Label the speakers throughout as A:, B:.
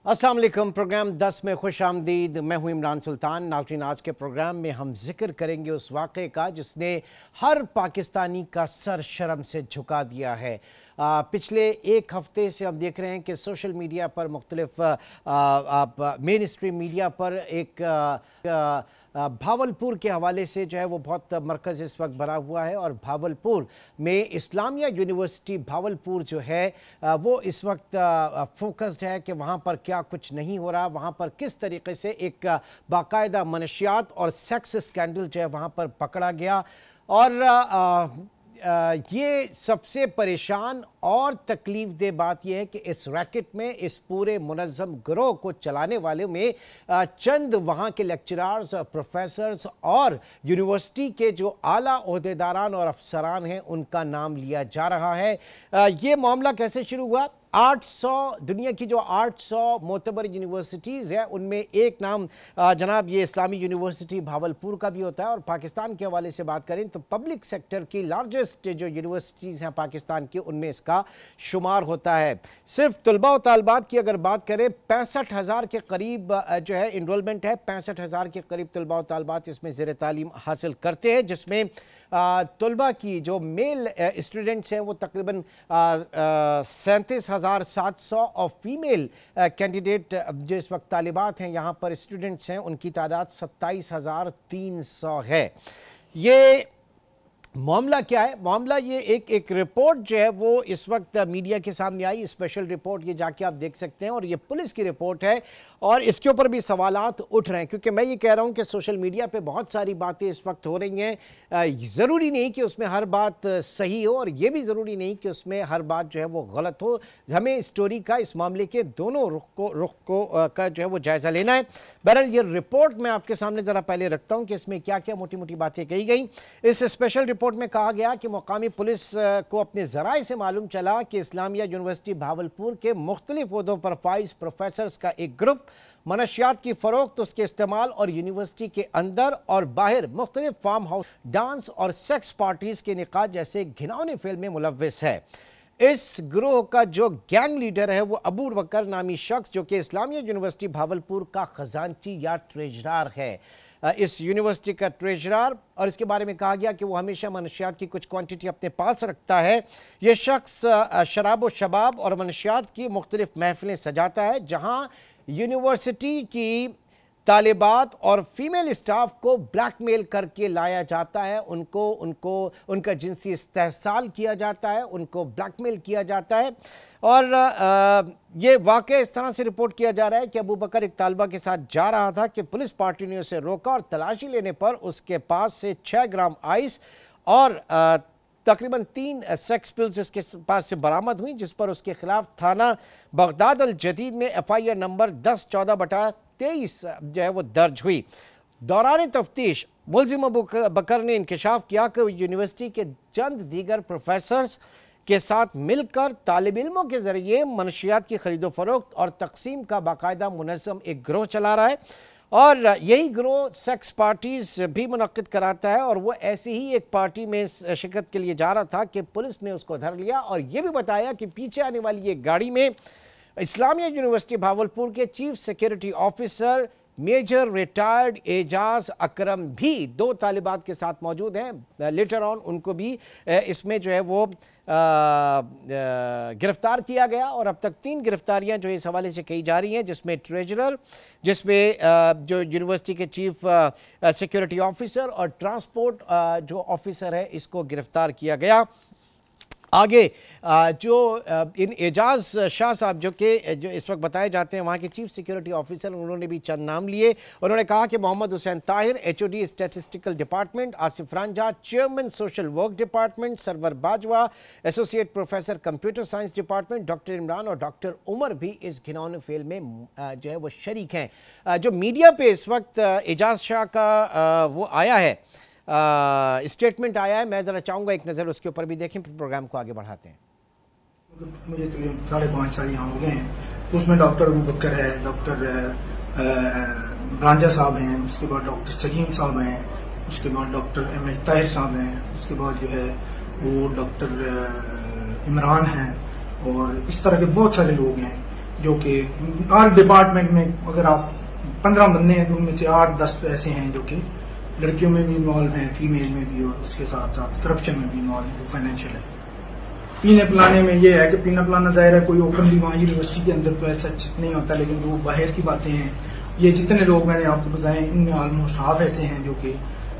A: अस्सलाम वालेकुम। प्रोग्राम 10 में खुश आमदीद। मैं हूं इमरान सुल्तान। नाज़रीन, आज के प्रोग्राम में हम जिक्र करेंगे उस वाक़े का जिसने हर पाकिस्तानी का सर शर्म से झुका दिया है। पिछले एक हफ्ते से हम देख रहे हैं कि सोशल मीडिया पर मुख्तलिफ मेन स्ट्रीम मीडिया पर एक भावलपुर के हवाले से जो है वो बहुत मरकज़ इस वक्त बना हुआ है और भावलपुर में इस्लामिया यूनिवर्सिटी भावलपुर जो है वो इस वक्त फोकस्ड है कि वहाँ पर क्या कुछ नहीं हो रहा, वहाँ पर किस तरीके से एक बाकायदा मनशियात और सेक्स स्कैंडल जो है वहाँ पर पकड़ा गया। और ये सबसे परेशान और तकलीफ दे बात यह है कि इस रैकेट में, इस पूरे मुनज़्ज़म गिरोह को चलाने वाले में चंद वहाँ के लेक्चरर्स, प्रोफेसर्स और यूनिवर्सिटी के जो आला ओहदेदारान और अफसरान हैं उनका नाम लिया जा रहा है। ये मामला कैसे शुरू हुआ? 800 दुनिया की जो 800 मोतबर यूनिवर्सिटीज़ है उनमें एक नाम जनाब ये इस्लामी यूनिवर्सिटी भावलपुर का भी होता है। और पाकिस्तान के हवाले से बात करें तो पब्लिक सेक्टर की लार्जेस्ट जो यूनिवर्सिटीज़ हैं पाकिस्तान की उनमें इसका शुमार होता है। सिर्फ तलबा और तालबात की अगर बात करें 65,000 के करीब जो है इनरोलमेंट है। 65,000 के करीब तलबा और तालबात इसमें ज़ेर तालीम हासिल करते हैं, जिसमें तलबा की जो मेल स्टूडेंट्स हैं वो तकरीबन 37,700 और फीमेल कैंडिडेट जो इस वक्त तालिबात हैं यहाँ पर स्टूडेंट्स हैं उनकी तादाद 27,300 है। ये मामला क्या है? मामला ये एक रिपोर्ट जो है वो इस वक्त मीडिया के सामने आई, स्पेशल रिपोर्ट, ये जाके आप देख सकते हैं। और ये पुलिस की रिपोर्ट है और इसके ऊपर भी सवालात उठ रहे हैं, क्योंकि मैं ये कह रहा हूँ कि सोशल मीडिया पे बहुत सारी बातें इस वक्त हो रही हैं। ज़रूरी नहीं कि उसमें हर बात सही हो और ये भी ज़रूरी नहीं कि उसमें हर बात जो है वो गलत हो। हमें स्टोरी का, इस मामले के दोनों रुख का जो है वो जायज़ा लेना है। बहरहाल ये रिपोर्ट मैं आपके सामने ज़रा पहले रखता हूँ कि इसमें क्या क्या मोटी मोटी बातें कही गई। इस स्पेशल रिपोर्ट में कहा गया कि मुकामी पुलिस को अपने ज़राए से मालूम चला कि इस्लामिया यूनिवर्सिटी भावलपुर के मुख्तलिफ ओहदों पर फाइज प्रोफेसर्स का एक ग्रुप मनशियात की फ़रोख्त, उसके इस्तेमाल और यूनिवर्सिटी के अंदर और बाहर मुख्तलिफ फार्म हाउस, डांस और सेक्स पार्टीज़ के निकाह जैसे घिनौने फेल में मुलव्विस है। इस ग्रोह का जो गैंग लीडर है वो अबू बकर नामी शख्स, जो कि इस्लामिया यूनिवर्सिटी भावलपुर का खजानची या ट्रेजरार है, इस यूनिवर्सिटी का ट्रेजरार। और इसके बारे में कहा गया कि वो हमेशा मनशियात की कुछ क्वांटिटी अपने पास रखता है। ये शख्स शराब व शबाब और मनशियात की मुख्तलिफ महफिलें सजाता है, जहाँ यूनिवर्सिटी की तालिबात और फीमेल स्टाफ को ब्लैकमेल करके लाया जाता है, उनका जिनसी इस्तेहसाल किया जाता है, उनको ब्लैकमेल किया जाता है। और ये वाक़या इस तरह से रिपोर्ट किया जा रहा है कि अबू बकर एक तालिबा के साथ जा रहा था कि पुलिस पार्टी ने उसे रोका और तलाशी लेने पर उसके पास से 6 ग्राम आइस और तकरीबन 3 सेक्स पिल्स इसके पास से बरामद हुई, जिस पर उसके खिलाफ थाना बगदाद अल जदीद में FIR नंबर 10/14/23 जो है वो दर्ज हुई। दौरान तफ्तीश मुल्जिम अबू बकर ने इंकशाफ किया कि यूनिवर्सिटी के चंद दीगर प्रोफेसर्स के साथ मिलकर तालिब इल्मों के जरिए मनशियात की खरीदो फरोख्त और तकसीम का बाकायदा मुनज़्ज़म एक गिरोह चला रहा है। और यही गिरोह सेक्स पार्टीज़ भी मुनक्किद कराता है। और वो ऐसी ही एक पार्टी में शिरकत के लिए जा रहा था कि पुलिस ने उसको धर लिया और ये भी बताया कि पीछे आने वाली एक गाड़ी में इस्लामिया यूनिवर्सिटी भावलपुर के chief security officer major retired Ejaz Akram भी 2 तालिबात के साथ मौजूद हैं। लेटर ऑन उनको भी इसमें जो है वो गिरफ्तार किया गया और अब तक 3 गिरफ्तारियां जो इस हवाले से की जा रही हैं, जिसमें ट्रेजरर, जिसमें जो यूनिवर्सिटी के चीफ सिक्योरिटी ऑफिसर और ट्रांसपोर्ट जो ऑफिसर है इसको गिरफ्तार किया गया। आगे जो इन एजाज शाह साहब जो इस वक्त बताए जाते हैं वहाँ के चीफ सिक्योरिटी ऑफिसर, उन्होंने भी चंद नाम लिए। उन्होंने कहा कि Mohammad Hussain Tahir HOD statistical department, Asif Ranjha chairman social work department, Sarwar Bajwa associate professor computer science department, doctor Imran और डॉक्टर उमर भी इस घिनौने फेल में जो है वो शरीक हैं। जो मीडिया पे इस वक्त एजाज शाह का वो आया है, स्टेटमेंट आया है, मैं ज़रा चाहूँगा एक नज़र उसके ऊपर भी देखें, फिर प्रोग्राम को आगे बढ़ाते हैं।
B: मुझे तकरीबन 5.5 साल यहाँ हो गए हैं। उसमें डॉक्टर अबू बकर है, डॉक्टर रांझा साहब हैं, उसके बाद डॉक्टर सलीम साहब हैं, उसके बाद डॉक्टर MH ताहिर साहब हैं, उसके बाद जो है वो डॉक्टर इमरान हैं और इस तरह के बहुत सारे लोग हैं। जो कि हर डिपार्टमेंट में अगर आप 15 बंदे हैं तो उनमें से 8-10 ऐसे हैं जो कि लड़कियों में भी इन्वॉल्व हैं, फीमेल में भी, और उसके साथ साथ करप्शन में भी इन्वॉल्व है, फाइनेंशियल है। पीने पिलाने में ये है कि पीना पिलाना जाहिर है कोई ओपनली वहाँ यूनिवर्सिटी के अंदर तो ऐसा नहीं होता, लेकिन जो बाहर की बातें हैं, ये जितने लोग मैंने आपको बताए इनमें ऑलमोस्ट हाफ ऐसे हैं जो कि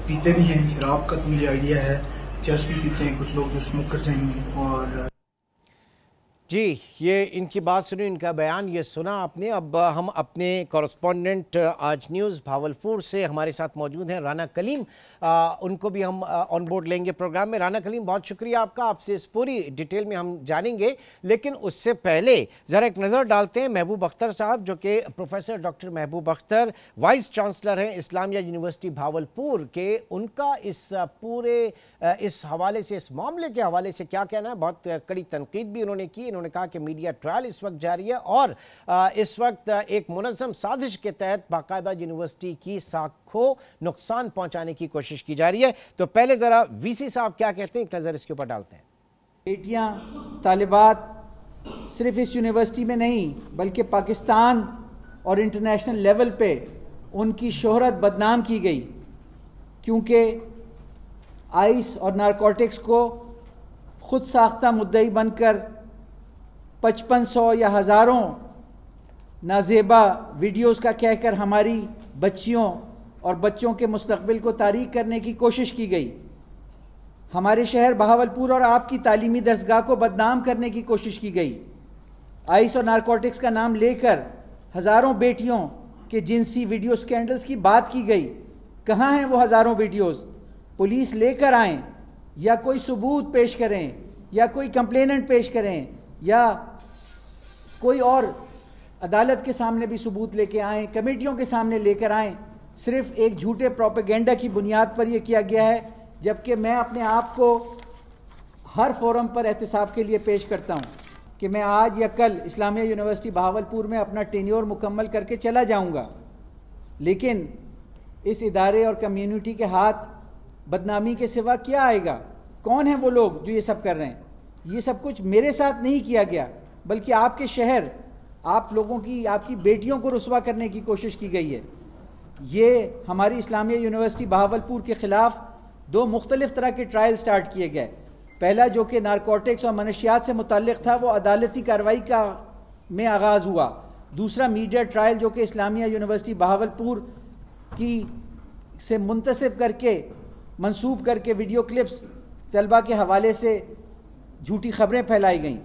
B: पीते भी हैं। शराब का तो मुझे आइडिया है, चर्च भी पीते हैं कुछ लोग जो स्मोकर हैं। और
A: जी, ये इनकी बात सुनी, इनका बयान ये सुना आपने। अब हम अपने कॉरेस्पॉन्डेंट आज न्यूज़ भावलपुर से हमारे साथ मौजूद हैं राना कलीम, उनको भी हम ऑन बोर्ड लेंगे प्रोग्राम में। राना कलीम, बहुत शुक्रिया आपका, आपसे इस पूरी डिटेल में हम जानेंगे, लेकिन उससे पहले ज़रा एक नज़र डालते हैं महबूब अख्तर साहब, जो कि प्रोफेसर डॉक्टर महबूब अख्तर वाइस चांसलर हैं इस्लामिया यूनिवर्सिटी भावलपुर के। उनका इस पूरे इस हवाले से, इस मामले के हवाले से क्या कहना है? बहुत कड़ी तनकीद भी उन्होंने की। उन्होंने कहा कि मीडिया ट्रायल इस वक्त जारी है और इस वक्त एक मुनज़्ज़म साजिश के तहत बाकायदा यूनिवर्सिटी की साख को नुकसान पहुंचाने की कोशिश की जा रही है। तो पहले जरा वीसी साहब क्या कहते हैं, एक नज़र इसके ऊपर डालते हैं।
C: बेटियां तालिबात सिर्फ इस यूनिवर्सिटी में नहीं बल्कि पाकिस्तान और इंटरनेशनल लेवल पे उनकी शोहरत बदनाम की गई, क्योंकि आइस और नारकोटिक्स को खुद साख्ता मुद्दई बनकर 5500 या हज़ारों नाजेबा वीडियोस का कहकर हमारी बच्चियों और बच्चों के मुस्तकबिल को तारीक करने की कोशिश की गई। हमारे शहर बहावलपुर और आपकी तालीमी दरसगाह को बदनाम करने की कोशिश की गई। आइस और नारकोटिक्स का नाम लेकर हज़ारों बेटियों के जिनसी वीडियो स्कैंडल्स की बात की गई। कहाँ हैं वो हज़ारों वीडियोस? पुलिस लेकर आएँ या कोई सबूत पेश करें या कोई कंप्लेनेंट पेश करें या कोई और अदालत के सामने भी सबूत लेके आएँ, कमेटियों के सामने लेकर आएँ। सिर्फ एक झूठे प्रोपेगेंडा की बुनियाद पर यह किया गया है, जबकि मैं अपने आप को हर फोरम पर एहतसाब के लिए पेश करता हूँ कि मैं आज या कल इस्लामिया यूनिवर्सिटी बहावलपुर में अपना टेन्योर मुकम्मल करके चला जाऊँगा, लेकिन इस इदारे और कम्युनिटी के हाथ बदनामी के सिवा क्या आएगा? कौन है वो लोग जो ये सब कर रहे हैं? ये सब कुछ मेरे साथ नहीं किया गया, बल्कि आपके शहर, आप लोगों की, आपकी बेटियों को रुस्वा करने की कोशिश की गई है। ये हमारी इस्लामिया यूनिवर्सिटी बहावलपुर के ख़िलाफ़ 2 मुख्तलिफ तरह के ट्रायल स्टार्ट किए गए। पहला जो कि नारकोटिक्स और मनशियात से मुतल्लिक़ था, वो अदालती कार्रवाई का में आगाज़ हुआ। दूसरा मीडिया ट्रायल जो कि इस्लामिया यूनिवर्सिटी बहावलपुर की से मुंतसिब करके, मंसूब करके वीडियो क्लिप्स तलबा के हवाले से झूठी खबरें फैलाई गईं।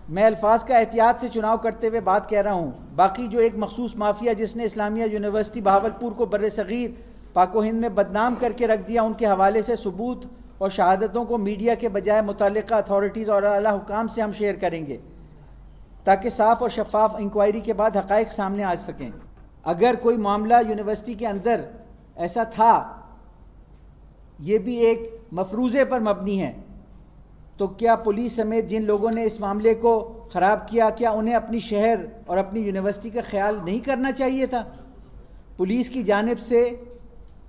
C: मैं अल्फाज का एहतियात से चुनाव करते हुए बात कह रहा हूँ। बाकी जो एक मखसूस माफिया जिसने इस्लामिया यूनिवर्सिटी बहावलपुर को बर्रे सगीर पाको हिंद में बदनाम करके रख दिया, उनके हवाले से सबूत और शहादतों को मीडिया के बजाय मुतल्लिका अथॉरिटीज़ और आला हुकाम से हम शेयर करेंगे, ताकि साफ और शफाफ इंक्वायरी के बाद हक़ाइक़ सामने आ सकें। अगर कोई मामला यूनिवर्सिटी के अंदर ऐसा था, ये भी एक मफरूज़े पर मबनी है, तो क्या पुलिस समेत जिन लोगों ने इस मामले को ख़राब किया, क्या उन्हें अपनी शहर और अपनी यूनिवर्सिटी का ख्याल नहीं करना चाहिए था? पुलिस की जानिब से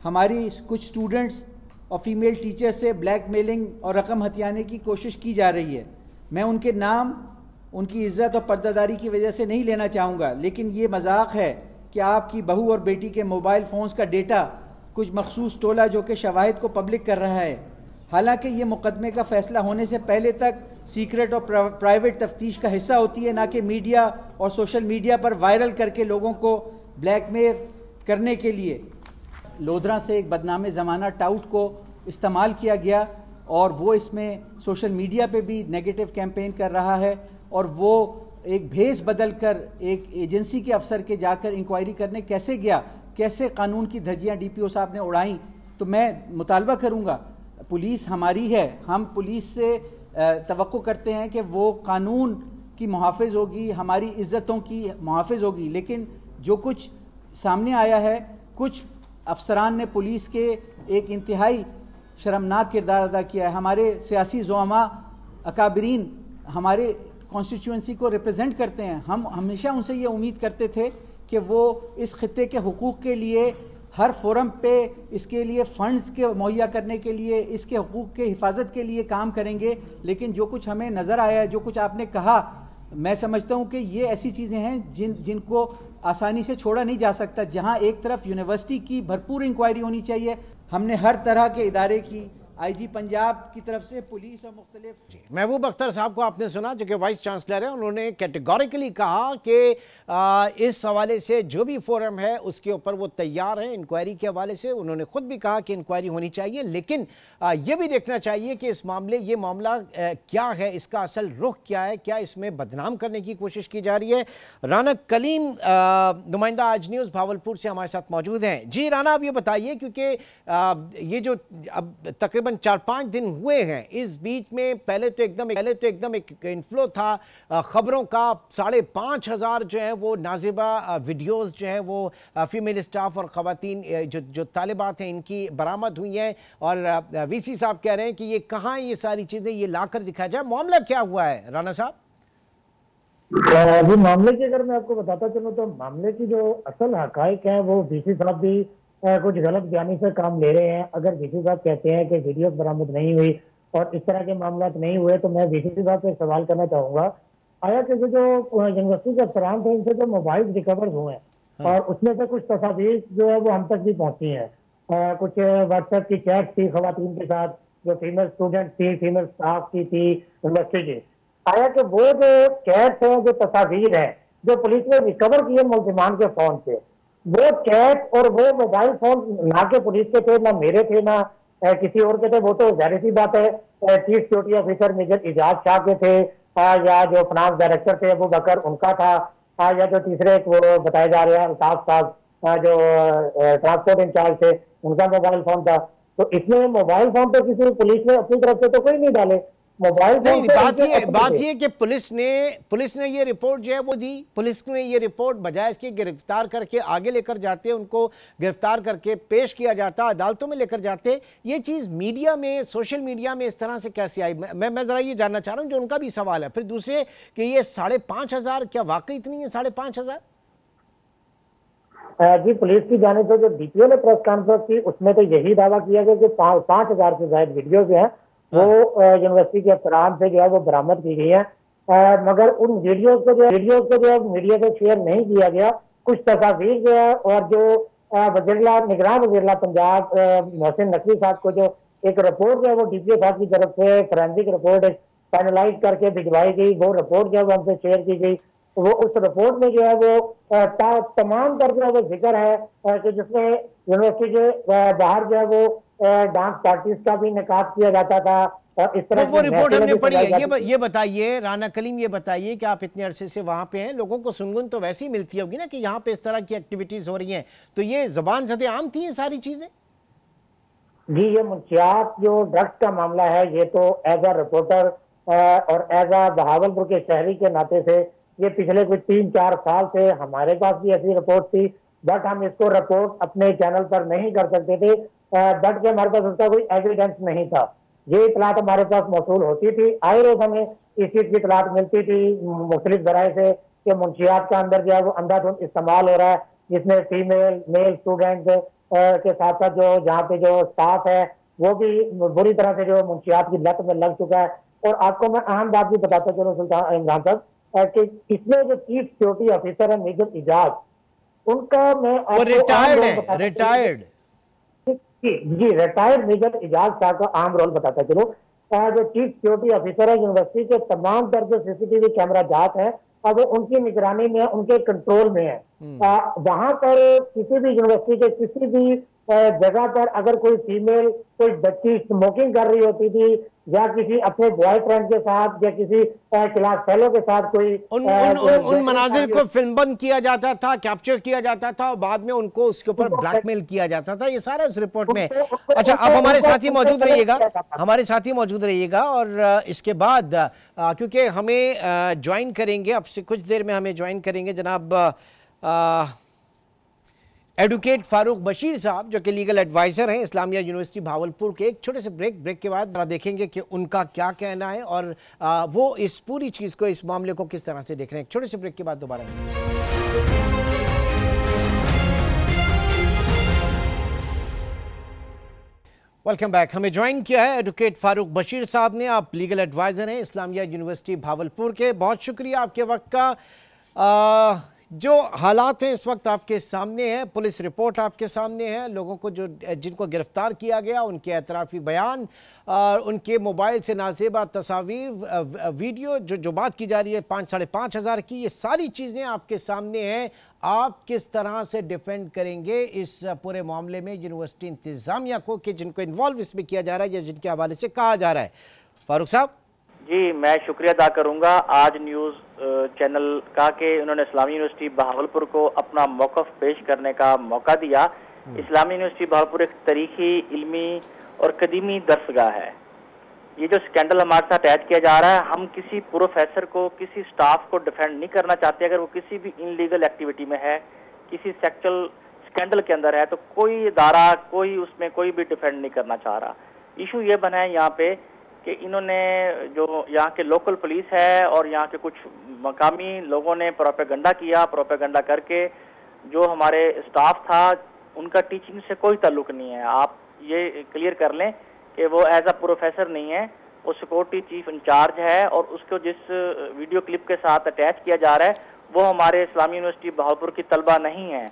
C: हमारी कुछ स्टूडेंट्स और फीमेल टीचर से ब्लैकमेलिंग और रकम हथियाने की कोशिश की जा रही है। मैं उनके नाम, उनकी इज़्ज़त और पर्दादारी की वजह से नहीं लेना चाहूँगा, लेकिन ये मजाक है कि आपकी बहू और बेटी के मोबाइल फ़ोन्स का डेटा कुछ मखसूस टोला जो कि शवाहिद को पब्लिक कर रहा है। हालांकि ये मुकदमे का फ़ैसला होने से पहले तक सीक्रेट और प्राइवेट तफ्तीश का हिस्सा होती है, ना कि मीडिया और सोशल मीडिया पर वायरल करके लोगों को ब्लैकमेल करने के लिए। लोधरा से एक बदनाम ज़माना टाउट को इस्तेमाल किया गया और वो इसमें सोशल मीडिया पे भी नेगेटिव कैंपेन कर रहा है, और वो एक भेस बदल कर एक एजेंसी के अफसर के जाकर इंक्वायरी करने कैसे गया, कैसे कानून की धज्जियाँ डीपीओ साहब ने उड़ाई। तो मैं मुतालबा करूँगा, पुलिस हमारी है, हम पुलिस से तवक्को करते हैं कि वो कानून की मुहाफ़िज़ होगी, हमारी इज़्ज़तों की मुहाफ़िज़ होगी, लेकिन जो कुछ सामने आया है, कुछ अफसरान ने पुलिस के एक इंतहाई शर्मनाक किरदार अदा किया है। हमारे सियासी ज़ुआमा अकाबरीन हमारे कॉन्स्टिट्यूंसी को रिप्रेजेंट करते हैं, हम हमेशा उनसे ये उम्मीद करते थे कि वो इस खित्ते के हुकूक़ के लिए हर फोरम पे इसके लिए फ़ंड्स के मुहैया करने के लिए, इसके हुकूक़ के हिफाजत के लिए काम करेंगे। लेकिन जो कुछ हमें नज़र आया है, जो कुछ आपने कहा मैं समझता हूं कि ये ऐसी चीज़ें हैं जिनको आसानी से छोड़ा नहीं जा सकता। जहां एक तरफ यूनिवर्सिटी की भरपूर इंक्वायरी होनी चाहिए, हमने हर तरह के इदारे की, आईजी पंजाब की तरफ से, पुलिस और मुख्तलिफ।
A: महबूब अख्तर साहब को आपने सुना, जो कि वाइस चांसलर है, उन्होंने कैटेगोरिकली कहा कि इस हवाले से जो भी फोरम है उसके ऊपर वो तैयार हैं इंक्वायरी के हवाले से। उन्होंने खुद भी कहा कि इंक्वायरी होनी चाहिए, लेकिन ये भी देखना चाहिए कि इस ये मामला क्या है, इसका असल रुख क्या है, क्या इसमें बदनाम करने की कोशिश की जा रही है। राना कलीम, नुमाइंदा आज न्यूज़ भावलपुर से हमारे साथ मौजूद हैं। जी राना, अब ये बताइए, क्योंकि ये जो अब तकरीबन 4-5 दिन हुए हैं, इस बीच में पहले तो एकदम एक इन्फ्लो था खबरों का। 5,500 जो है वो नाजिबा वीडियोस जो है वो फीमेल स्टाफ और ख़वातीन जो तालिबात हैं इनकी बरामद हुई हैं, और वीसी साहब कह रहे हैं कि ये कहाँ ये सारी चीज़ें ये लाकर दिखाया जाए। मामला क्या हुआ है राना साहब?
D: अभी मामले की अगर मैं आपको बताता चलूं तो मामले की जो असल हकाइक है वो वीसी साहब भी कुछ गलत बयानी से काम ले रहे हैं। अगर वीसी साहब कहते हैं कि वीडियो बरामद नहीं हुई और इस तरह के मामला नहीं हुए, तो मैं वीसी साहब से सवाल करना चाहूंगा, आया कि जो यूनिवर्सिटी के अफसरान थे इनसे जो मोबाइल रिकवर हुए हैं और उसमें से कुछ तस्वीर जो है वो हम तक भी पहुंची हैं। कुछ व्हाट्सएप की चैट थी खवातीन के साथ, जो फीमेल स्टूडेंट थी, फीमेल स्टाफ की थी यूनिवर्सिटी की। आया कि वो जो चैट है, जो तस्वीर है, जो पुलिस ने रिकवर किए मुलजिमान के फोन से, वो चैट और वो मोबाइल फोन ना के पुलिस के थे, ना मेरे थे, ना किसी और के थे। वो तो जाहिर सी बात है chief security officer major Ijaz Shah के थे, या जो फाइनेंस डायरेक्टर थे अबू बकर उनका था, या जो तीसरे वो बताए जा रहे हैं अल्ताफ साहब जो ट्रांसपोर्ट इंचार्ज थे, उनका मोबाइल फोन था। तो इसमें मोबाइल फोन तो किसी पुलिस ने अपनी तरफ से तो कोई नहीं डाले। मोबाइल
A: नहीं, बात ये कि पुलिस ने ये रिपोर्ट जो है वो दी। पुलिस ने ये रिपोर्ट बजाय इसके गिरफ्तार करके आगे लेकर जाते, उनको गिरफ्तार करके पेश किया जाता, अदालतों में लेकर जाते, ये चीज मीडिया में, सोशल मीडिया में इस तरह से कैसे आई? मैं जरा ये जानना चाह रहा हूँ, जो उनका भी सवाल है। फिर दूसरे कि ये 5,500 क्या वाकई इतनी है 5,500?
D: जी, पुलिस की जानिब से जो डीपीओ ने प्रेस कॉन्फ्रेंस की उसमें तो यही दावा किया गया कि 5,000 से ज्यादा वीडियो जो है वो यूनिवर्सिटी के अफसरान से जो है वो बरामद की गई है। मगर उन वीडियोस को जो है मीडिया से शेयर नहीं किया गया। कुछ तस्वीर जो है, और जो निगरान वज़ीर पंजाब मोहसिन नकवी साहब को जो एक रिपोर्ट जो है वो डीपीओ साहब की तरफ से फोरेंसिक रिपोर्ट फाइनलाइज करके भिजवाई गई, वो रिपोर्ट जो है वो हमसे शेयर की गई। वो उस रिपोर्ट में जो है वो तमाम तर जो है वो जिक्र है कि जिसमें यूनिवर्सिटी के बाहर जो है वो डांस पार्टीज का भी निकात किया जाता था, और इस तरह
A: वो रिपोर्ट हमने पढ़ी है। ये बताइए राना कलीम, ये बताइए कि आप इतने अरसे से वहां पे हैं, लोगों को सुनगुन तो वैसे ही मिलती होगी ना कि यहाँ पे इस तरह की एक्टिविटीज हो रही हैं, तो ये ज़बान ज़दे आम थी ये सारी चीजें?
D: जी, ये मुंशियात जो ड्रग्स का मामला है, ये तो एज अ रिपोर्टर और एज अ बहावलपुर के शहरी के नाते से ये पिछले कुछ 3-4 साल से हमारे पास भी ऐसी रिपोर्ट थी, बट हम इसको रिपोर्ट अपने चैनल पर नहीं कर सकते थे, बट के हमारे पास उसका कोई एविडेंस नहीं था। ये इतलात हमारे पास मौसूल होती थी, आए रोज हमें इस चीज की इतलात मिलती थी मुख्तलिफ जराए से कि मुंशियात का अंदर जो है वो अंधाधुंध इस्तेमाल हो रहा है, जिसमें फीमेल मेल स्टूडेंट के साथ साथ जो जहाँ पे जो स्टाफ है वो भी बुरी तरह से जो मुंशियात की लत में लग चुका है। और आपको मैं अहम बात भी बताता चलूँ सुल्तान इमरान साहब कि इसमें जो चीफ सिक्योरिटी ऑफिसर है मेजर इजाज, उनका मैं
A: रिटायर्ड
D: जी रिटायर्ड मेजर इजाज साहब का अहम रोल बताता चलो। जो चीफ सिक्योरिटी ऑफिसर है यूनिवर्सिटी के तमाम तरह जो सीसीटीवी कैमरा जात है अब उनकी निगरानी में, उनके कंट्रोल में है। वहां पर किसी भी यूनिवर्सिटी के किसी भी जगह पर अगर कोई फीमेल कोई बच्ची स्मोकिंग कर रही होती थी या किसी अपने बॉयफ्रेंड के साथ या किसी क्लास फेलो के साथ कोई
A: उन मनाजिर को फिल्मबंद किया जाता था, कैप्चर किया जाता था और बाद में उनको उसके ऊपर ब्लैकमेल किया जाता था, ये सारा उस रिपोर्ट में। अच्छा, अब हमारे साथी मौजूद रहिएगा और इसके बाद क्योंकि हमें ज्वाइन करेंगे, अब से कुछ देर में हमें ज्वाइन करेंगे जनाब एडवोकेट फारूक बशीर साहब, जो कि लीगल एडवाइज़र हैं इस्लामिया यूनिवर्सिटी भावलपुर के। एक छोटे से ब्रेक के बाद देखेंगे कि उनका क्या कहना है और वो इस पूरी चीज़ को, इस मामले को किस तरह से देख रहे हैं। एक छोटे से ब्रेक के बाद दोबारा वेलकम बैक। हमें ज्वाइन किया है एडवोकेट फारूक बशीर साहब ने। आप लीगल एडवाइज़र हैं इस्लामिया यूनिवर्सिटी भावलपुर के। बहुत शुक्रिया आपके वक्त का। जो हालात हैं इस वक्त आपके सामने हैं, पुलिस रिपोर्ट आपके सामने है, लोगों को जिनको गिरफ्तार किया गया उनके एतराफ़ी बयान और उनके मोबाइल से नाजेबा तस्वीर, वीडियो, जो बात की जा रही है 5-5.5 हज़ार की, ये सारी चीज़ें आपके सामने हैं। आप किस तरह से डिफेंड करेंगे इस पूरे मामले में यूनिवर्सिटी इंतज़ामिया को कि जिनको इन्वॉल्व इसमें किया जा रहा है या जिनके हवाले से कहा जा रहा है? फारूक साहब
E: जी, मैं शुक्रिया अदा करूंगा आज न्यूज़ चैनल का कि उन्होंने इस्लामी यूनिवर्सिटी बहावलपुर को अपना मौक़िफ़ पेश करने का मौका दिया। इस्लामी यूनिवर्सिटी बहावलपुर एक तारीखी, इल्मी और कदीमी दरसगाह है। ये जो स्कैंडल हमारे साथ अटैच किया जा रहा है, हम किसी प्रोफेसर को, किसी स्टाफ को डिफेंड नहीं करना चाहते। अगर वो किसी भी इनलीगल एक्टिविटी में है, किसी सेक्सुअल स्कैंडल के अंदर है, तो कोई इदारा, कोई उसमें कोई भी डिफेंड नहीं करना चाह रहा। इशू ये बना है यहाँ पे कि इन्होंने, जो यहाँ के लोकल पुलिस है और यहाँ के कुछ मकामी लोगों ने प्रोपेगेंडा किया। प्रोपेगेंडा करके जो हमारे स्टाफ था उनका टीचिंग से कोई ताल्लुक नहीं है। आप ये क्लियर कर लें कि वो एज अ प्रोफेसर नहीं है, वो सिक्योरिटी चीफ इंचार्ज है। और उसको जिस वीडियो क्लिप के साथ अटैच किया जा रहा है वो हमारे इस्लामी यूनिवर्सिटी बहावलपुर की तलबा नहीं है।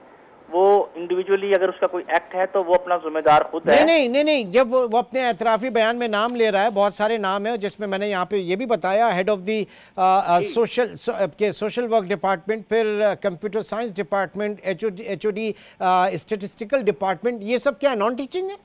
E: वो इंडिविजुअली अगर उसका कोई एक्ट है तो वो अपना जिम्मेदार खुद है।
A: नहीं, जब वो अपने एतराफी बयान में नाम ले रहा है, बहुत सारे नाम है जिसमें मैंने यहाँ पे ये भी बताया, head of the social work department, फिर computer science department, HOD statistical department, ये सब क्या नॉन टीचिंग है?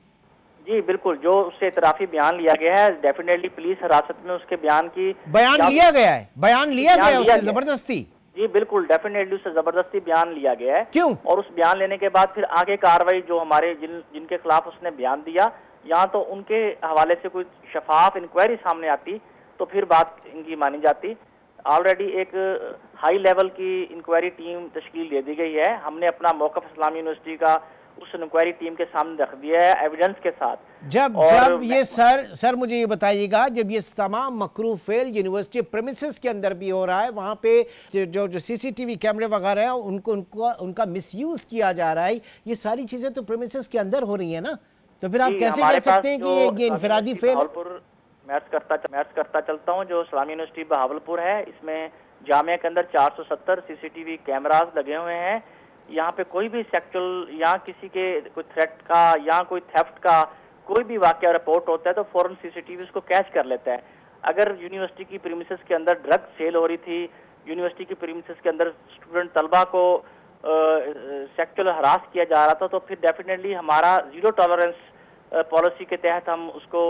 E: जी बिल्कुल, जो उससे एतराफी बयान लिया गया है, डेफिनेटली पुलिस हिरासत में उसके बयान
A: लिया गया है, बयान लिया गया है उससे जबरदस्ती।
E: जी बिल्कुल, डेफिनेटली उससे जबरदस्ती बयान लिया गया है।
A: क्यों?
E: और उस बयान लेने के बाद फिर आगे कार्रवाई जो हमारे जिनके खिलाफ उसने बयान दिया, यहाँ तो उनके हवाले से कोई शफाफ इंक्वायरी सामने आती तो फिर बात इनकी मानी जाती। ऑलरेडी एक हाई लेवल की इंक्वायरी टीम तश्कील दे दी गई है। हमने अपना मौक़िफ़ इस्लामी यूनिवर्सिटी का उस इंक्वायरी टीम के सामने रख दिया है एविडेंस के साथ।
A: जब ये सर मुझे ये बताइएगा, जब ये तमाम मकरू फेल यूनिवर्सिटी प्रेमिसेस के अंदर भी हो रहा है, वहाँ पे जो CCTV कैमरे वगैरह हैं उनका मिसयूज किया जा रहा है, ये सारी चीजें तो प्रेमिसेस के अंदर हो रही है ना, तो फिर आप कैसे कह सकते हैं कि ये इनफरादी फेल?
E: मैथ्स करता चलता हूँ। जो इस्लामी यूनिवर्सिटी बहावलपुर है, इसमें जामिया के अंदर 470 CCTV कैमरास लगे हुए हैं। यहाँ पे कोई भी सेक्सुअल या किसी के कोई थ्रेट का या कोई थेफ्ट का कोई भी वाकया रिपोर्ट होता है तो फौरन CCTV उसको कैच कर लेता है। अगर यूनिवर्सिटी की प्रीमिसेस के अंदर ड्रग सेल हो रही थी, यूनिवर्सिटी की प्रीमिसेस के अंदर स्टूडेंट तलबा को सेक्सुअल हरास किया जा रहा था, तो फिर डेफिनेटली हमारा जीरो टॉलरेंस पॉलिसी के तहत हम उसको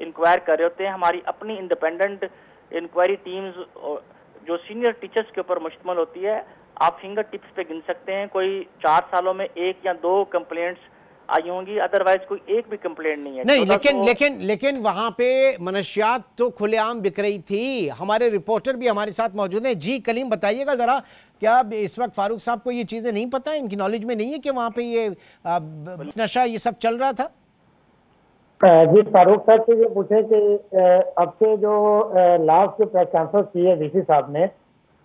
E: इंक्वायर कर रहे होते हैं। हमारी अपनी इंडिपेंडेंट इंक्वायरी टीम्स जो सीनियर टीचर्स के ऊपर मुश्तमिल होती है, आप फिंगर टिप्स पे गिन सकते हैं। कोई 4 सालों में 1 या 2 कंप्लेंट्स आई होंगी, अदरवाइज कोई एक भी कंप्लेंट नहीं है।
A: नहीं, लेकिन वहां पे मनशियात तो खुलेआम बिक रही थी। हमारे रिपोर्टर भी हमारे साथ मौजूद हैं। जी कलीम, बताइएगा जरा, क्या इस वक्त फारूक साहब को ये चीजें नहीं पता है, इनकी नॉलेज में नहीं है कि वहां पे ये नशा ये सब चल रहा था?
D: जी, फारूक साहब से ये पूछे कि अब से जो लास्ट जो प्रेस कॉन्फ्रेंस की है VC साहब ने,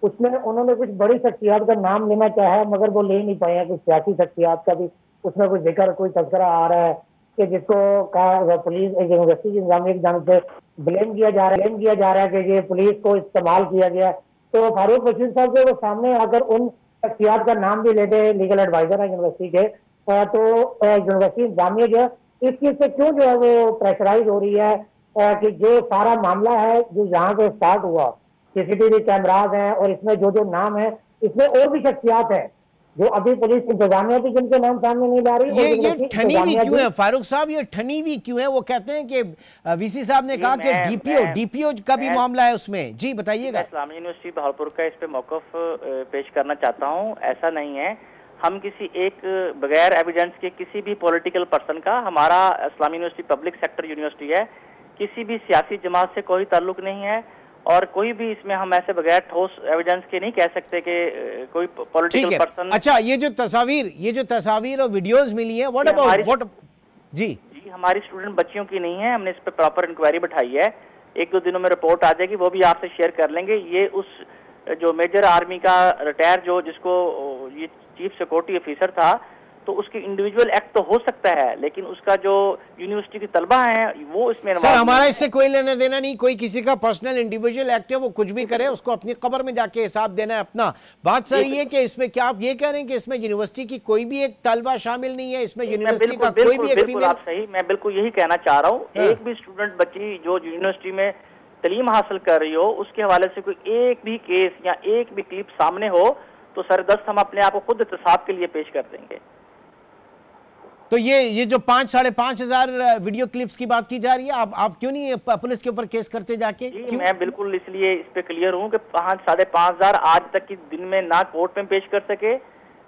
D: उसमें उन्होंने कुछ बड़ी शख्सियात का नाम लेना चाहा मगर वो ले नहीं पाए हैं। कुछ सियासी शख्सियात का भी उसमें कुछ जिक्र, कोई तस्करा आ रहा है कि जिसको कहा पुलिस यूनिवर्सिटी इंतजामिया की जानिब से ब्लेम किया जा रहा है कि ये पुलिस को इस्तेमाल किया गया। तो फारूक बशीर साहब के वो सामने आकर उन शख्सियात का नाम भी लेते हैं, लीगल एडवाइजर है यूनिवर्सिटी के, तो यूनिवर्सिटी इंतजामिया जो इस चीज से क्यों जो है वो प्रेशराइज हो रही है कि जो सारा मामला है जो यहाँ से स्टार्ट हुआ, CCTV कैमराज हैं और इसमें जो नाम है, इसमें और भी शख्सियात हैं जो अभी पुलिस इंतजामिया थी जिनके नाम सामने नहीं ला रही।
A: ये ठनी हुई क्यों है फारूक साहब? ये ठनी हुई क्यों है? वो कहते हैं कि VC साहब ने कहा कि DPO का भी मामला है उसमें। जी बताइएगा।
E: इस्लामी यूनिवर्सिटी बहावलपुर का इस पे मौक़िफ़ पेश करना चाहता हूँ। ऐसा नहीं है, हम किसी एक बगैर एविडेंस के किसी भी पॉलिटिकल पर्सन का, हमारा इस्लामी यूनिवर्सिटी पब्लिक सेक्टर यूनिवर्सिटी है, किसी भी सियासी जमात से कोई ताल्लुक नहीं है। और कोई भी इसमें हम ऐसे बगैर ठोस एविडेंस के नहीं कह सकते कि कोई पॉलिटिकल पर्सन।
A: अच्छा, ये जो तस्वीर और वीडियोस मिली है, व्हाट अबाउट? जी,
E: हमारी स्टूडेंट बच्चियों की नहीं है। हमने इस पे प्रॉपर इंक्वायरी बैठाई है, 1-2 दिनों में रिपोर्ट आ जाएगी, वो भी आपसे शेयर कर लेंगे। ये उस जो मेजर आर्मी का रिटायर जिसको ये चीफ सिक्योरिटी ऑफिसर था, तो उसकी इंडिविजुअल एक्ट तो हो सकता है, लेकिन उसका जो यूनिवर्सिटी की तलबा है वो इसमें
A: सर हमारा इससे कोई लेना देना नहीं, कोई किसी का पर्सनल इंडिविजुअल एक्ट है, वो कुछ भी करे, उसको अपनी कब्र में जाके हिसाब देना है अपना। बात सर ये कि इसमें क्या आप ये कह रहे हैं कि इसमें यूनिवर्सिटी की कोई भी एक तलबा शामिल नहीं है, इसमें यूनिवर्सिटी का कोई भी एक फीमेल?
E: आप सही, मैं बिल्कुल यही कहना चाह रहा हूँ, एक भी स्टूडेंट बच्ची जो यूनिवर्सिटी में तालीम हासिल कर रही हो उसके हवाले से कोई एक भी केस या एक भी क्लिप सामने हो तो सरदस्त हम अपने आप को खुद एहतसाब के लिए पेश कर देंगे।
A: तो ये जो 5,500 वीडियो क्लिप्स की बात की जा रही है, आप क्यों नहीं पुलिस के ऊपर केस करते जाके?
E: जी मैं बिल्कुल इसलिए इस पे क्लियर हूँ कि 5,500 आज तक की दिन में ना कोर्ट में पेश कर सके,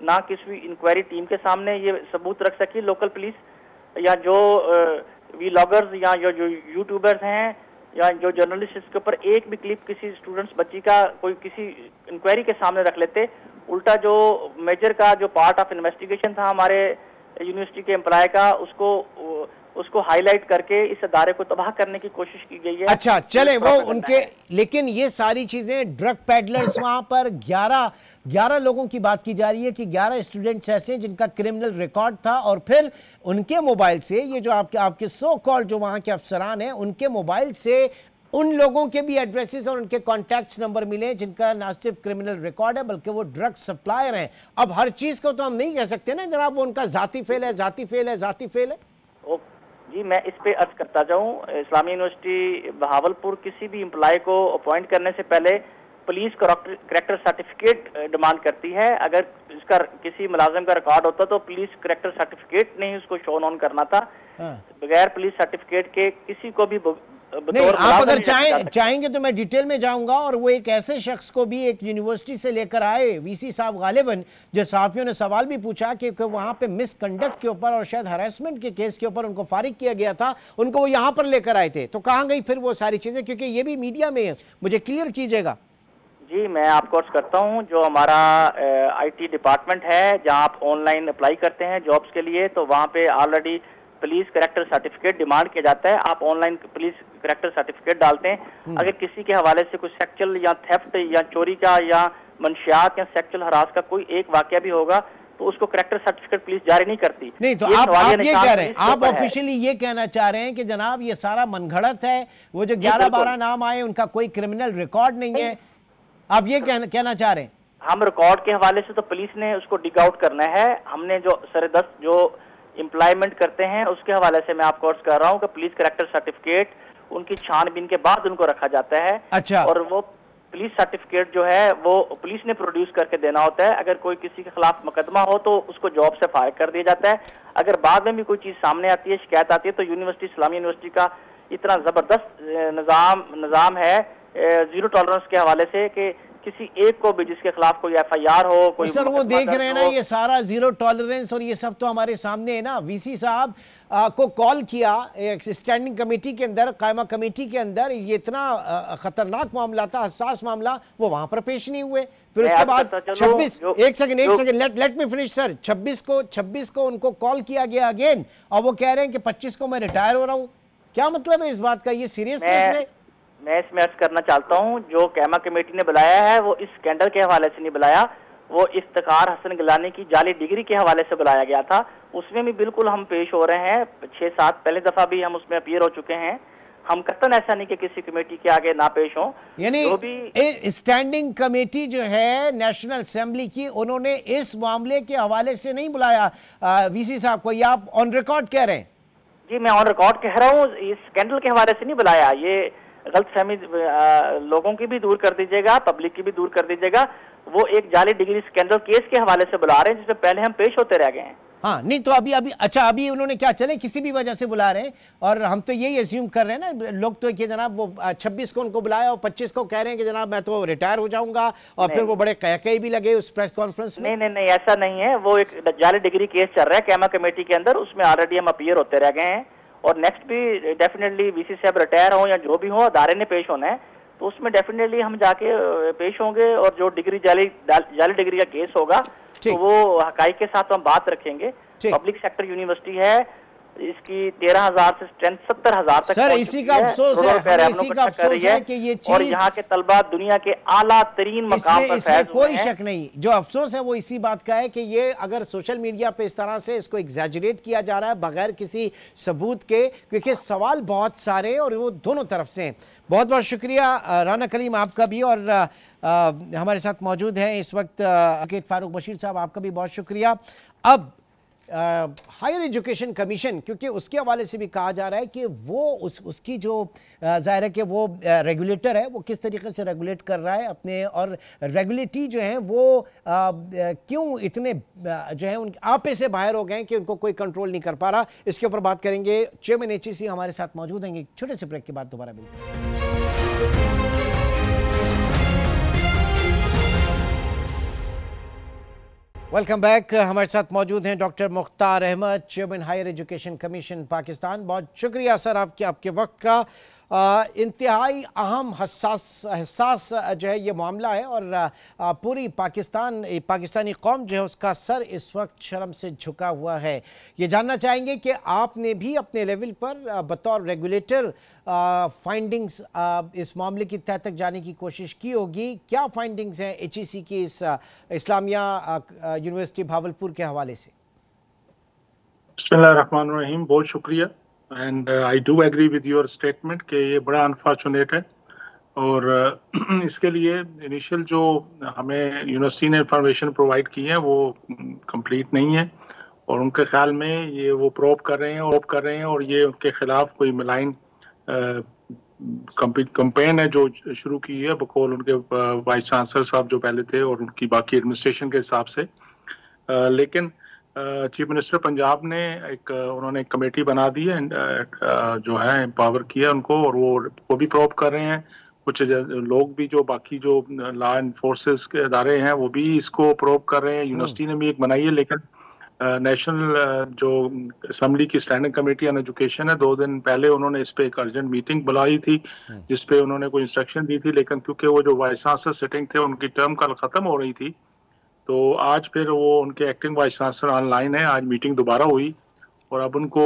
E: ना किसी इंक्वायरी टीम के सामने ये सबूत रख सकी लोकल पुलिस, या जो वीलॉगर्स या जो यूट्यूबर्स हैं या जो जर्नलिस्ट, इसके ऊपर एक भी क्लिप किसी स्टूडेंट्स बच्ची का कोई किसी इंक्वायरी के सामने रख लेते। उल्टा जो मेजर का जो पार्ट ऑफ इन्वेस्टिगेशन था हमारे यूनिवर्सिटी के एम्प्लॉय का, उसको हाईलाइट करके इस अदारे को तबाह करने की कोशिश की गई है।
A: अच्छा चले वो उनके, लेकिन ये सारी चीजें ड्रग पैडलर्स वहां पर 11 लोगों की बात की जा रही है कि 11 स्टूडेंट्स ऐसे जिनका क्रिमिनल रिकॉर्ड था, और फिर उनके मोबाइल से ये जो आपके सो कॉल्ड जो वहां के अफसरान हैं उनके मोबाइल से उन लोगों के भी एड्रेसेस और उनके कॉन्टैक्ट नंबर मिले जिनका ना सिर्फ क्रिमिनल रिकॉर्ड है बल्कि वो ड्रग सप्लायर हैं। अब हर चीज को तो हम नहीं कह सकते ना जनाब वो उनका जाती फेल है, जाती फेल है, जाती फेल है।
E: जी मैं इस पे अर्ज करता जाऊं, इस्लामी यूनिवर्सिटी बहावलपुर किसी भी एम्प्लॉय को अपॉइंट करने से पहले पुलिस करैक्टर सर्टिफिकेट डिमांड करती है। अगर इसका किसी मुलाजिम का रिकॉर्ड होता तो पुलिस करैक्टर सर्टिफिकेट नहीं उसको शो ऑन करना था। बगैर पुलिस सर्टिफिकेट के किसी को भी
A: नहीं, आप अगर चाहेंगे तो मैं डिटेल में जाऊंगा, और वो एक ऐसे शख्स को भी एक यूनिवर्सिटी से लेकर आए वीसी साहब गालिबन, जो सहाफियों ने सवाल भी पूछा कि वहां पे मिसकंडक्ट के ऊपर और शायद हरासमेंट के केस के ऊपर उनको फारिग किया गया था, उनको वो यहाँ पर लेकर आए थे। तो कहाँ गई फिर वो सारी चीजें, क्योंकि ये भी मीडिया में है, मुझे क्लियर कीजिएगा।
E: जी मैं आपको अर्ज करता हूँ, जो हमारा IT डिपार्टमेंट है जहाँ आप ऑनलाइन अप्लाई करते हैं जॉब्स के लिए, तो वहाँ पे already police character certificate demand किया जाता है। आप ऑनलाइन पुलिस करैक्टर सर्टिफिकेट डालते हैं, अगर किसी के हवाले से कोई सेक्सुअल या थेफ्ट या चोरी का या मंशियात या सेक्सुअल हरास का कोई एक वाकया भी होगा तो उसको करैक्टर सर्टिफिकेट पुलिस जारी नहीं करती।
A: नहीं तो आप ये कह रहे हैं, आप ऑफिशियली ये कहना चाह रहे हैं कि जनाब ये सारा मनगढ़ंत है, वो जो 11-12 नाम आए उनका कोई क्रिमिनल रिकॉर्ड नहीं है, आप ये कहना चाह रहे हैं?
E: हम रिकॉर्ड के हवाले से तो पुलिस ने उसको डिग आउट करना है। हमने जो सरदस्त जो एम्प्लॉयमेंट करते हैं उसके हवाले से मैं आपको अर्ज कर रहा हूँ कि पुलिस करैक्टर सर्टिफिकेट उनकी छानबीन के बाद उनको रखा जाता है।
A: अच्छा।
E: और वो पुलिस सर्टिफिकेट जो है वो पुलिस ने प्रोड्यूस करके देना होता है। अगर कोई किसी के खिलाफ मुकदमा हो तो उसको जॉब से फायर कर दिया जाता है। अगर बाद में भी कोई चीज सामने आती है, शिकायत आती है, तो यूनिवर्सिटी इस्लामी यूनिवर्सिटी का इतना जबरदस्त निज़ाम है जीरो टॉलरेंस के हवाले से कि किसी एक को भी जिसके खिलाफ कोई FIR हो, कोई
A: सर वो देख रहे हैं ना, ये सारा जीरो टॉलरेंस और ये सब तो हमारे सामने है ना। VC साहब को कॉल किया एक स्टैंडिंग कमेटी के अंदर, कायमा कमेटी के अंदर, ये इतना खतरनाक मामला था, हसास मामला, वो वहां पर पेश नहीं हुए। फिर उसके बाद 26 एक second let me finish sir, 26 को उनको कॉल किया गया अगेन, और वो कह रहे हैं कि 25 को मैं रिटायर हो रहा हूँ। क्या मतलब है इस बात का? ये सीरियसनेस है?
E: मैं इसमें अर्ज करना चाहता हूं, जो कैमा कमेटी ने बुलाया है वो इस स्कैंडल के हवाले से नहीं बुलाया, वो इफ्तिखार हसन गिलानी की जाली डिग्री के हवाले से बुलाया गया था। उसमें भी बिल्कुल हम पेश हो रहे हैं, 6-7 पहले दफा भी हम उसमें अपीयर हो चुके हैं। हम कतन ऐसा नहीं कि किसी कमेटी के आगे ना पेश हो।
A: यानी स्टैंडिंग कमेटी जो है नेशनल असेंबली की, उन्होंने इस मामले के हवाले से नहीं बुलाया VC साहब को, या आप ऑन रिकॉर्ड कह रहे हैं?
E: जी मैं ऑन रिकॉर्ड कह रहा हूँ, इस स्कैंडल के हवाले से नहीं बुलाया। ये गलतफहमी लोगों की भी दूर कर दीजिएगा, पब्लिक की भी दूर कर दीजिएगा। वो एक जाली डिग्री स्कैंडल केस के हवाले से बुला रहे हैं जिसमें पहले हम पेश होते रह गए हैं।
A: हाँ नहीं तो अभी अच्छा अभी उन्होंने क्या, चले किसी भी वजह से बुला रहे हैं, और हम तो यही एज्यूम कर रहे हैं ना लोग तो कि जनाब वो 26 को उनको बुलाया और 25 को कह रहे हैं कि जनाब मैं तो रिटायर हो जाऊंगा, और फिर वो बड़े कह भी लगे उस प्रेस कॉन्फ्रेंस में।
E: नहीं ऐसा नहीं है। वो एक जाली डिग्री केस चल रहा है कैमा कमेटी के अंदर, उसमें ऑलरेडी हम अपीयर होते रह गए हैं, और नेक्स्ट भी डेफिनेटली VC साहब रिटायर हो या जो भी हो, अदारे ने पेश होना है तो उसमें डेफिनेटली हम जाके पेश होंगे, और जो डिग्री जाली डिग्री का केस होगा तो वो हकाई के साथ हम बात रखेंगे। पब्लिक सेक्टर यूनिवर्सिटी है, इसकी 13,000 से स्ट्रेंथ 70,000 तक
A: सर इसी का अफसोस है, इसी का अफसोस है कि ये चीज,
E: और यहाँ के तलबा दुनिया के आला तरीन मकाम पर फैज हुए
A: कोई शक नहीं। जो अफसोस है वो इसी बात का है कि ये अगर सोशल मीडिया पे इस तरह से इसको एग्जैजरेट किया जा रहा है बगैर किसी सबूत के, क्योंकि सवाल बहुत सारे और वो दोनों तरफ से हैं। बहुत बहुत शुक्रिया राना कलीम आपका भी, और हमारे साथ मौजूद हैं इस वक्त एडवोकेट फारूक बशीर साहब, आपका भी बहुत शुक्रिया। अब हायर एजुकेशन कमीशन, क्योंकि उसके हवाले से भी कहा जा रहा है कि वो उसकी जो ज़ाहिर है कि वो रेगुलेटर है वो किस तरीके से रेगुलेट कर रहा है अपने, और रेगुलेटरी जो हैं वो क्यों इतने जो है उनके आपे से बाहर हो गए हैं कि उनको कोई कंट्रोल नहीं कर पा रहा। इसके ऊपर बात करेंगे। चेयरमैन HEC हमारे साथ मौजूद हैं। छोटे से ब्रेक के बाद दोबारा मिलते हैं। Welcome back. हमारे साथ मौजूद हैं doctor Mukhtar Ahmed, chairman higher education commission Pakistan. बहुत शुक्रिया सर आपके वक्त का। इंतहाई अहम हसास जो है ये मामला है, और पूरी पाकिस्तानी कौम जो है उसका सर इस वक्त शर्म से झुका हुआ है। ये जानना चाहेंगे कि आपने भी अपने लेवल पर बतौर रेगुलेटर फाइंडिंग्स इस मामले की तह तक जाने की कोशिश की होगी। क्या फाइंडिंग्स हैं HEC की इस इस्लामिया यूनिवर्सिटी भावलपुर के हवाले से?
F: बिस्मिल्लाहिर्रहमानिर्रहीम, बहुत शुक्रिया। And I do agree with your statement कि ये बड़ा अनफॉर्चुनेट है, और इसके लिए इनिशियल जो हमें यूनिवर्सिटी ने इंफॉर्मेशन प्रोवाइड की है वो कंप्लीट नहीं है, और उनके ख्याल में ये वो प्रोब कर रहे हैं और ये उनके खिलाफ कोई मलाइन कंपेन है जो शुरू की है बकौल उनके वाइस चांसलर साहब जो पहले थे और उनकी बाकी एडमिनिस्ट्रेशन के हिसाब से। लेकिन चीफ मिनिस्टर पंजाब ने उन्होंने एक कमेटी बना दी है, जो है एम्पावर किया उनको, और वो भी प्रोब कर रहे हैं। कुछ लोग भी जो बाकी जो लॉ एनफोर्सेस के अदारे हैं वो भी इसको प्रोब कर रहे हैं। यूनिवर्सिटी ने भी एक बनाई है, लेकिन नेशनल जो असेंबली की स्टैंडिंग कमेटी ऑन एजुकेशन है, 2 दिन पहले उन्होंने इस पे एक अर्जेंट मीटिंग बुलाई थी जिसपे उन्होंने कोई इंस्ट्रक्शन दी थी, लेकिन क्योंकि वो जो वाइस चांसलर सिटिंग थे उनकी टर्म कल खत्म हो रही थी, तो आज फिर वो उनके एक्टिंग वाइस चांसलर ऑनलाइन है। आज मीटिंग दोबारा हुई और अब उनको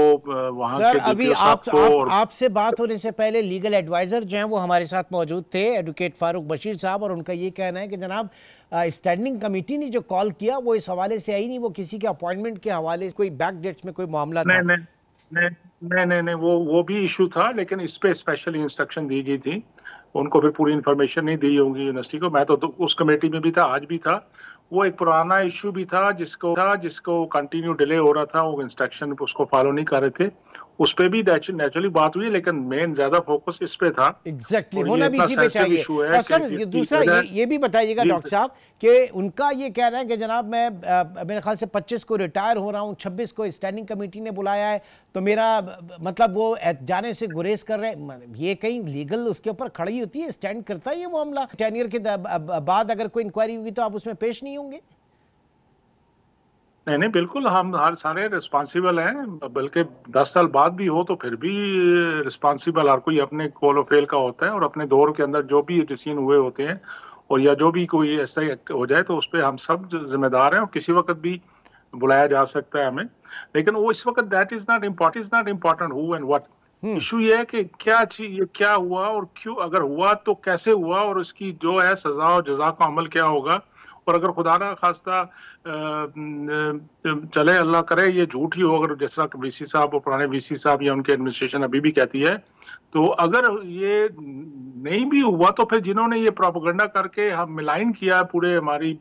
F: वहां
A: सर अभी आपसे बात होने से पहले लीगल एडवाइजर जो हैं वो हमारे साथ मौजूद थे, एडवोकेट फारूक बशीर साहब, और उनका ये कहना है कि जनाब स्टैंडिंग कमेटी ने जो कॉल किया वो इस हवाले से आई नहीं, वो किसी के अपॉइंटमेंट के हवाले से कोई बैक डेट्स में कोई मामला था।
F: नहीं, वो भी इशू था, लेकिन इस पे स्पेशली इंस्ट्रक्शन दी गई थी। उनको फिर पूरी इन्फॉर्मेशन नहीं दी होगी यूनिवर्सिटी को। मैं तो उस कमेटी में भी था, आज भी था। वो एक पुराना इशू भी था जिसको कंटिन्यू डिले हो रहा था, वो इंस्ट्रक्शन उसको फॉलो नहीं कर रहे थे। उस पे भी नेचुरली बात हुई, लेकिन मेन ज्यादा फोकस इस पे था।
A: एग्जैक्टली होना भी इसी पे चाहिए। और सर दूसरा ये भी बताइएगा डॉक्टर साहब कि उनका ये कहना है कि जनाब मैं मेरे ख्याल से 25 को रिटायर हो रहा हूँ, 26 को स्टैंडिंग कमेटी ने बुलाया है, तो मेरा मतलब वो जाने से गुरेज कर रहे हैं। ये कहीं लीगल उसके ऊपर खड़ी होती है, स्टैंड करता है ये मामला? टेनियर के बाद अगर कोई इंक्वायरी हुई तो आप उसमें पेश नहीं होंगे?
F: नहीं, बिल्कुल हम हर सारे रिस्पॉन्सिबल हैं, बल्कि 10 साल बाद भी हो तो फिर भी रिस्पॉन्सिबल हर कोई अपने कॉल फेल का होता है, और अपने दौर के अंदर जो भी डिसीजन हुए होते हैं और या जो भी कोई ऐसा हो जाए तो उस पर हम सब जिम्मेदार हैं, और किसी वक्त भी बुलाया जा सकता है हमें। लेकिन वो इस वक्त that is not important who and what. Issue ये है कि क्या हुआ और क्यों, अगर हुआ तो कैसे हुआ, और उसकी जो है सजा और जजा का अमल क्या होगा। और अगर खुदा ना खास्ता चले अल्लाह करे ये झूठ ही हो, अगर जैसा वीसी साहब और पुराने वीसी साहब या उनके एडमिनिस्ट्रेशन अभी भी कहती है, तो अगर ये नहीं भी हुआ तो फिर जिन्होंने ये प्रोपेगेंडा करके हम मिलाइन किया पूरे हमारी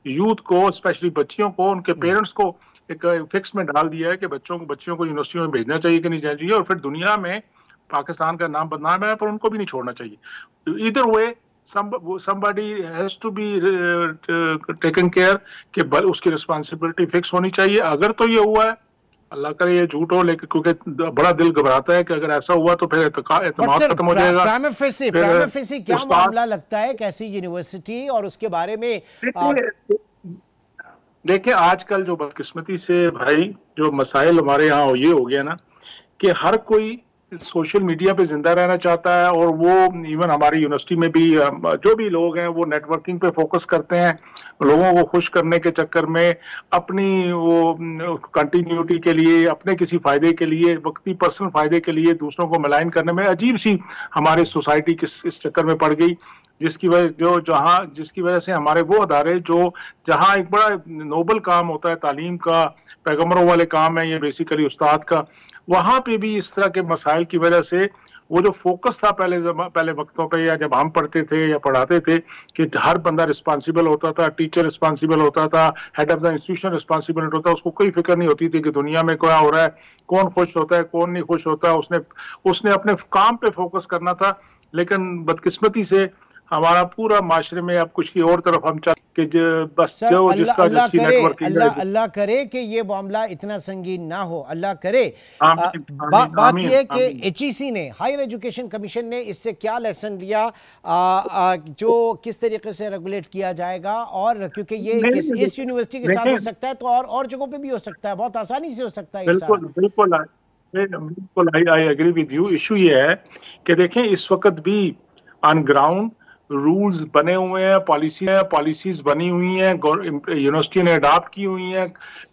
F: यूथ को, स्पेशली बच्चियों को, उनके पेरेंट्स को एक फिक्स में डाल दिया है कि बच्चियों को यूनिवर्सिटियों में भेजना चाहिए कि नहीं जाना चाहिए, और फिर दुनिया में पाकिस्तान का नाम बदनाम है, पर उनको भी नहीं छोड़ना चाहिए। इधर वे somebody has to be taken care कि उसकी रिस्पांसिबिलिटी फिक्स होनी चाहिए। अगर तो ये हुआ है, अल्लाह करे ये झूठ हो, लेकिन क्योंकि बड़ा दिल घबराता है कि अगर ऐसा हुआ तो फिर एतमाद खत्म हो जाएगा।
A: प्राइमरी क्या मामला लगता है कैसी यूनिवर्सिटी, और उसके बारे में
F: देखिए आजकल जो बदकिस्मती से भाई जो मसाइल हमारे यहाँ ये हो गया ना कि हर कोई सोशल मीडिया पे जिंदा रहना चाहता है, और वो इवन हमारी यूनिवर्सिटी में भी जो भी लोग हैं वो नेटवर्किंग पे फोकस करते हैं, लोगों को खुश करने के चक्कर में अपनी वो कंटिन्यूटी के लिए, अपने किसी फायदे के लिए, वक्ती पर्सनल फायदे के लिए दूसरों को मिलाइन करने में अजीब सी हमारी सोसाइटी इस चक्कर में पड़ गई, जिसकी वजह से हमारे वो अदारे जो जहाँ एक बड़ा नोबल काम होता है तालीम का, पैगम्बरों वाले काम है ये बेसिकली उस्ताद का, वहां पे भी इस तरह के मसाइल की वजह से वो जो फोकस था पहले वक्तों पे, या जब हम पढ़ते थे या पढ़ाते थे कि हर बंदा रिस्पांसिबल होता था, टीचर रिस्पांसिबल होता था, head of the institution responsible होता था, उसको कोई फिक्र नहीं होती थी कि दुनिया में क्या हो रहा है, कौन खुश होता है कौन नहीं खुश होता, उसने अपने काम पे फोकस करना था। लेकिन बदकिस्मती से हमारा पूरा माशरे में अब कुछ की और तरफ हम चाहते कि बस जो जिसका अच्छी नेटवर्किंग है,
A: अल्लाह करे कि ये मामला इतना संगीन ना हो, अल्लाह करे। बात यह है कि HEC ने, हायर एजुकेशन कमीशन ने इससे क्या लेसन लिया, जो किस तरीके से रेगुलेट किया जाएगा, और क्योंकि ये इस यूनिवर्सिटी के साथ हो सकता है तो और जगहों पे भी हो सकता है, बहुत आसानी से हो सकता है।
F: बिल्कुल I agree with you. Issue ये है कि देखें इस वक्त भी ऑन ग्राउंड रूल्स बने हुए हैं, पॉलिसीज बनी हुई हैं, यूनिवर्सिटी ने अडॉप्ट की हुई हैं,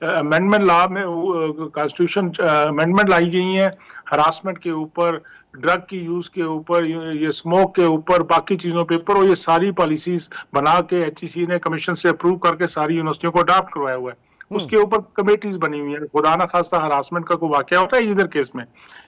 F: अमेंडमेंट लॉ में कॉन्स्टिट्यूशन अमेंडमेंट लाई गई हैं, हरासमेंट के ऊपर, ड्रग की यूज के ऊपर, ये स्मोक के ऊपर, बाकी चीजों के ऊपर, और ये सारी पॉलिसीज बना के HEC ने कमीशन से अप्रूव करके सारी यूनिवर्सिटियों को अडॉप्ट करवाया हुआ है। उसके ऊपर कमेटीज बनी हुई है। खुदा ना खास्ता हरासमेंट का कोई वाकया होता है इधर केस में,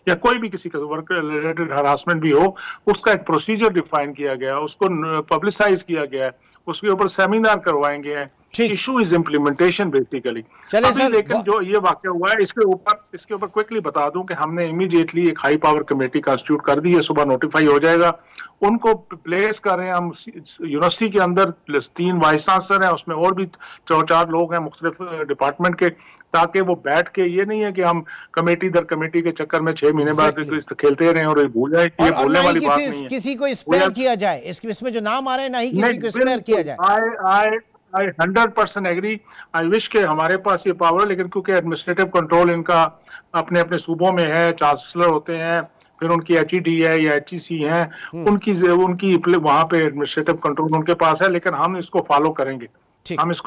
F: या कोई भी किसी का वर्क रिलेटेड हरासमेंट भी हो, उसका एक प्रोसीजर डिफाइन किया गया, उसको पब्लिसाइज किया गया है, उसके ऊपर सेमिनार करवाएंगे हैं। Issue is implementation basically. लेकिन जो ये वाकया हुआ है इसके ऊपर क्विकली बता दूं कि हमने इमीडिएटली एक हाई पावर कमेटी कॉन्स्टिट्यूट कर दी है, सुबह नोटिफाई हो जाएगा, उनको प्लेस कर रहे हैं हम यूनिवर्सिटी के अंदर। 3 वाइस चांसलर हैं, उसमें और भी 4 लोग हैं मुख्तलिफ डिपार्टमेंट के, ताकि वो बैठ के, ये नहीं है कि हम कमेटी दर कमेटी के चक्कर में 6 महीने बाद खेलते रहे और भूल जाए, ये भूलने वाली बात नहीं है।
A: किसी को स्पेयर किया जाए, इसमें जो नाम आ रहे हैं ना ही किसी को स्पेयर किया जाए।
F: I 100% agree. आई विश के हमारे पास ये पावर, लेकिन क्योंकि एडमिनिस्ट्रेटिव कंट्रोल इनका अपने अपने सूबों में है, चांसलर होते हैं, फिर उनकी HED है या HEC है, उनकी वहां पे एडमिनिस्ट्रेटिव कंट्रोल उनके पास है, लेकिन हम इसको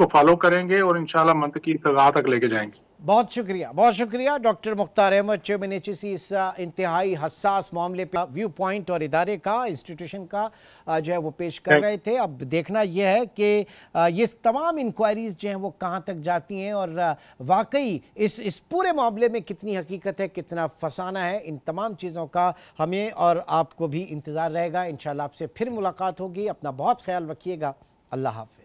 F: फॉलो करेंगे और इंशाल्लाह मंतकी सज़ा तक लेके जाएंगे।
A: बहुत शुक्रिया doctor Mukhtar Ahmed, chairman HEC, इस इंतहाई हसास मामले पे व्यू पॉइंट और इदारे का, इंस्टीट्यूशन का जो है वो पेश कर रहे थे। अब देखना यह है कि ये तमाम इंक्वायरीज जो हैं वो कहाँ तक जाती हैं, और वाकई इस पूरे मामले में कितनी हकीकत है, कितना फसाना है, इन तमाम चीज़ों का हमें और आपको भी इंतज़ार रहेगा। इंशाल्लाह आपसे फिर मुलाकात होगी। अपना बहुत ख्याल रखिएगा। अल्लाह हाफ़िज़।